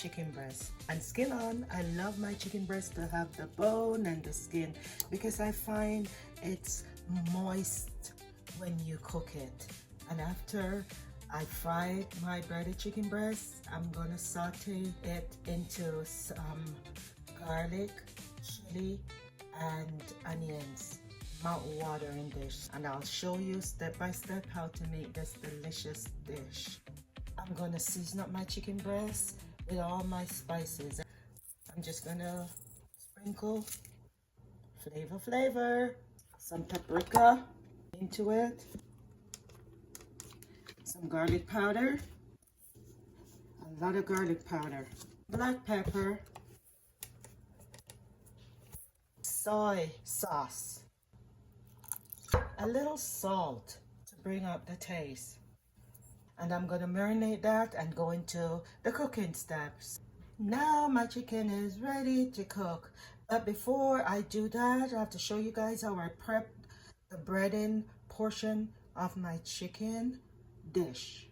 chicken breast and skin on. I love my chicken breast to have the bone and the skin because I find it's moist when you cook it. And after I fry my breaded chicken breast, I'm gonna saute it into some garlic, chili, and onions, mouth-watering dish, and I'll show you step by step how to make this delicious dish. I'm gonna season up my chicken breast with all my spices. I'm just gonna sprinkle flavor, some paprika into it, some garlic powder, a lot of garlic powder, black pepper, soy sauce, a little salt to bring up the taste. And I'm gonna marinate that and go into the cooking steps. Now my chicken is ready to cook. But before I do that, I have to show you guys how I prep the breading portion of my chicken dish.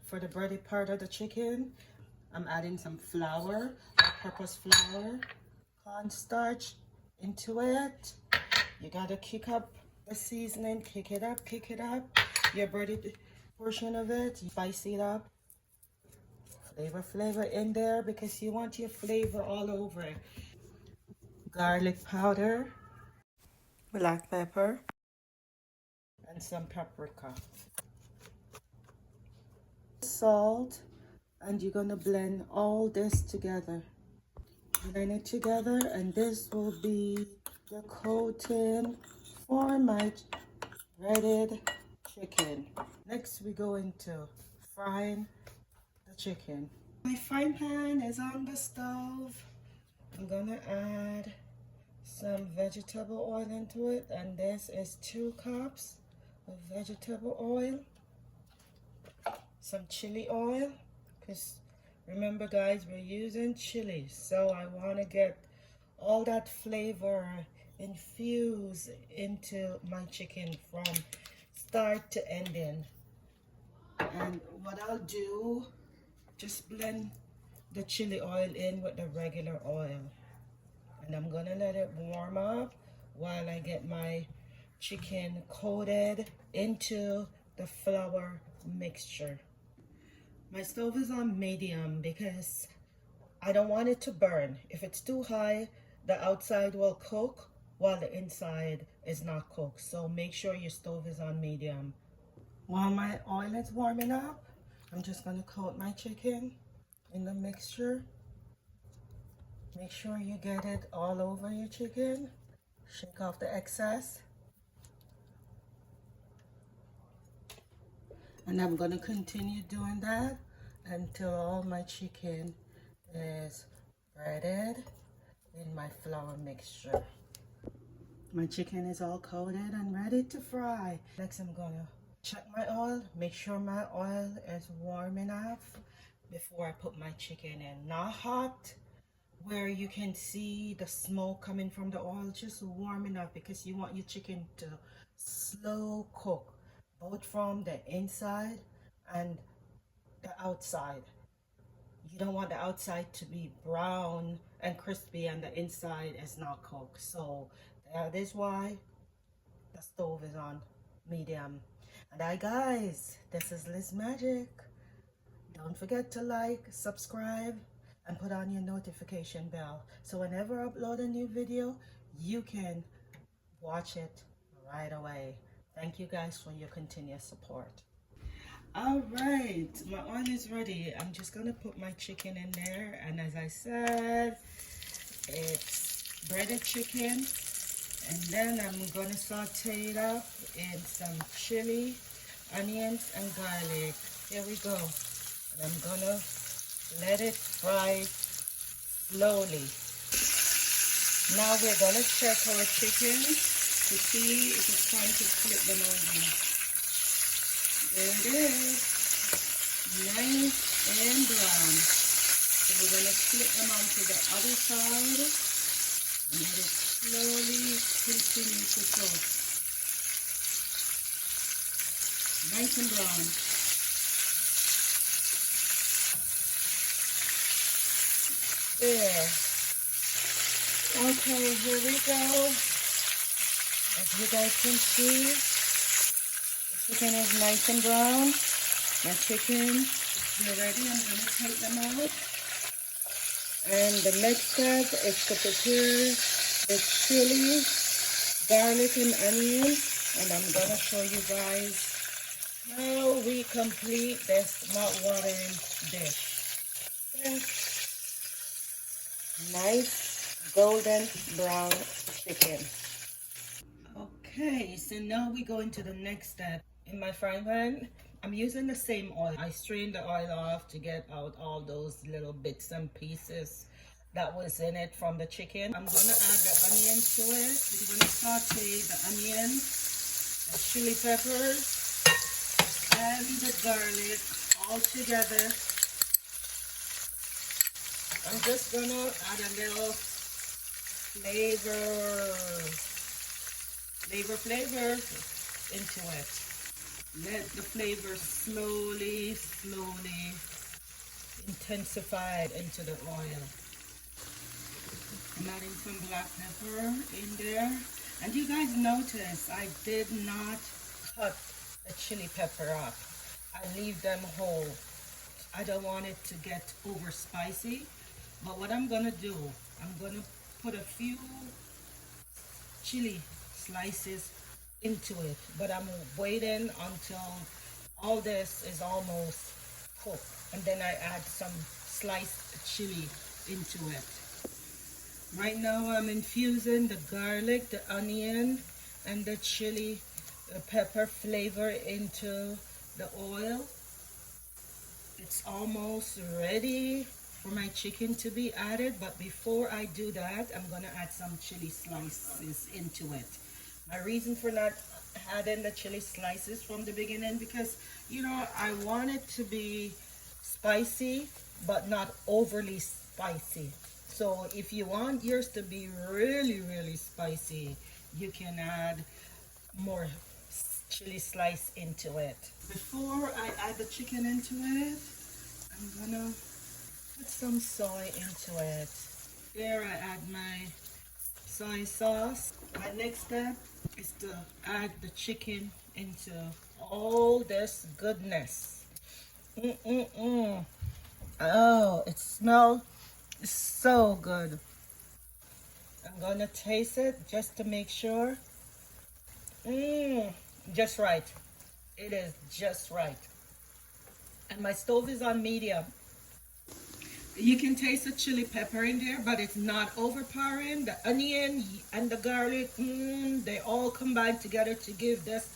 For the breaded part of the chicken, I'm adding some flour, all-purpose flour, cornstarch into it. You gotta kick up the seasoning, kick it up, your breaded portion of it, you spice it up, flavor in there because you want your flavor all over it. Garlic powder, black pepper, and some paprika, salt, and you're gonna blend all this together. Blend it together, and this will be the coating for my breaded chicken. Next we go into frying the chicken. My frying pan is on the stove. I'm gonna add some vegetable oil into it, and this is 2 cups of vegetable oil, some chili oil, because remember guys, we're using chili, so I want to get all that flavor infused into my chicken from start to ending. And what I'll do, just blend the chili oil in with the regular oil, and I'm gonna let it warm up while I get my chicken coated into the flour mixture. My stove is on medium because I don't want it to burn. If it's too high, the outside will cook while the inside is not cooked. So make sure your stove is on medium. While my oil is warming up, I'm just gonna coat my chicken in the mixture. Make sure you get it all over your chicken. Shake off the excess. And I'm gonna continue doing that until all my chicken is breaded in my flour mixture. My chicken is all coated and ready to fry. Next, I'm gonna check my oil, make sure my oil is warm enough before I put my chicken in. Not hot where you can see the smoke coming from the oil, just warm enough because you want your chicken to slow cook, both from the inside and the outside. You don't want the outside to be brown and crispy and the inside is not cooked. So that is why the stove is on medium. And hi guys, this is Liz Magic. Don't forget to like, subscribe, and put on your notification bell. So whenever I upload a new video, you can watch it right away. Thank you guys for your continuous support. All right, my oil is ready. I'm just gonna put my chicken in there, and as I said, it's breaded chicken, and then I'm gonna saute it up in some chili, onions, and garlic. Here we go. And I'm gonna let it fry slowly. Now we're gonna check our chicken to see if it's time to flip them over. There it is, nice and brown. So we're going to flip them onto the other side and let it slowly continue to cook. Nice and brown. There. Okay, here we go. As you guys can see, the chicken is nice and brown. My chicken, they're ready. I'm going to take them out. And the next step is to prepare the chili, garlic, and onion. And I'm going to show you guys how we complete this mouth-watering dish. Okay. Nice golden brown chicken. Okay, so now we go into the next step. In my frying pan, I'm using the same oil. I strained the oil off to get out all those little bits and pieces that was in it from the chicken. I'm going to add the onion to it. I'm going to saute the onion, the chili peppers, and the garlic all together. I'm just going to add a little flavor into it. Let the flavor slowly intensify into the oil. I'm adding some black pepper in there. And you guys notice I did not cut the chili pepper up. I leave them whole. I don't want it to get over spicy. But what I'm gonna do, I'm gonna put a few chili slices into it, but I'm waiting until all this is almost cooked, and then I add some sliced chili into it. Right now I'm infusing the garlic, the onion, and the chili pepper flavor into the oil. It's almost ready for my chicken to be added, but before I do that, I'm gonna add some chili slices into it. My reason for not adding the chili slices from the beginning, because you know I want it to be spicy but not overly spicy. So if you want yours to be really spicy, you can add more chili slice into it. Before I add the chicken into it, I'm gonna put some soy into it. There, I add my soy sauce. My next step is to add the chicken into all this goodness. Oh, it smells so good. I'm gonna taste it just to make sure. Just right. It is just right. And my stove is on medium. You can taste the chili pepper in there, but it's not overpowering. The onion and the garlic, they all combine together to give this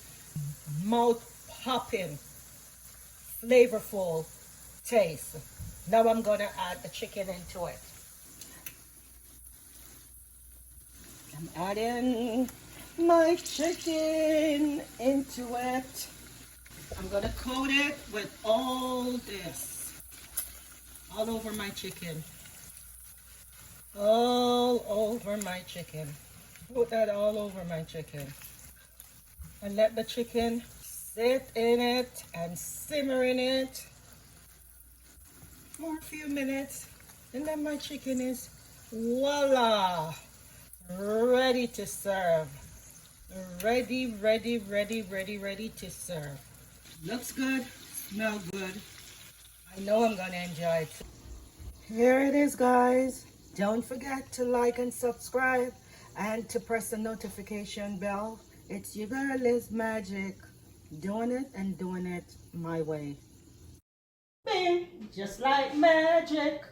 mouth-popping, flavorful taste. Now I'm gonna add the chicken into it. I'm adding my chicken into it. I'm gonna coat it with all this. All over my chicken. All over my chicken. Put that all over my chicken. And let the chicken sit in it and simmer in it for a few minutes. And then my chicken is, voila, ready to serve. Ready to serve. Looks good, smells good. I know I'm gonna enjoy it. Here it is, guys. Don't forget to like and subscribe and to press the notification bell. It's your girl Liz Magic, doing it and doing it my way. Bing, just like magic.